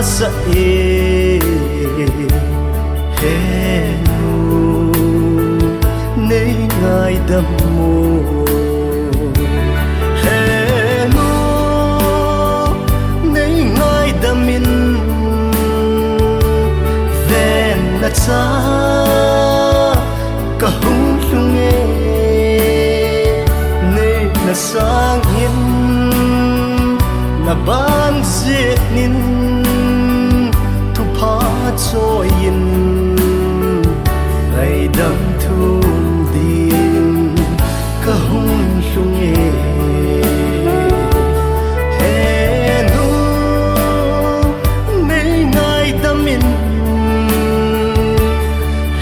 sa e he nu nei ngai đam mô he nu nei ngai đam min ven na cha ka hung lung e nei na sang hin na ban zet nin thu pha cho yin ngày đâm thu din ka hung lung e he nu nei ngai đam min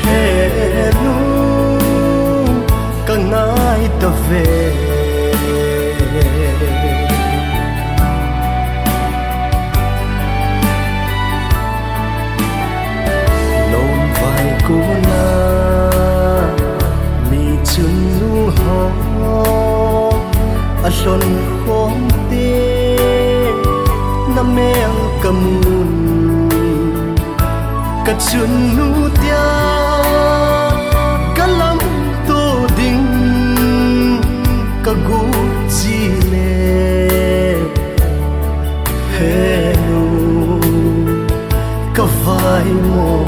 he nu ka ngai ta về na mi chun nu ho a lon khom te na meng kamun ka chun nu tia kalam to ding ka gu chi le he nu ka vai mo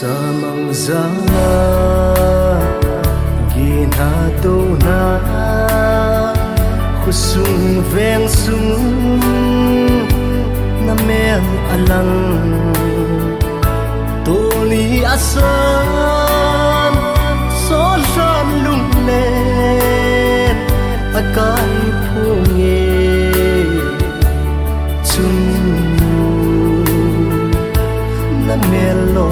samang zanga gina do na khusung veng sung na mel alang to ni asan so san lung len akai phunge chung na melo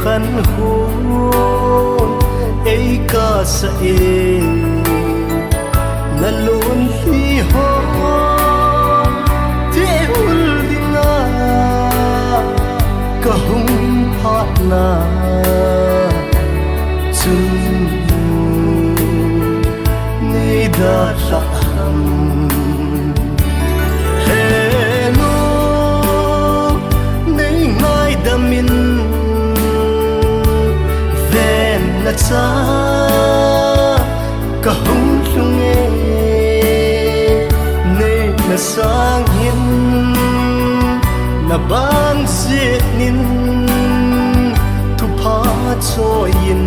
khăn khôn ấy ca sa e na luôn hi ho te ul dinga ka hung phat na chung nei da sa he no nei ngai da min na cha ka hung lung e nei na sang hin na ban zet nin thu pha cho yin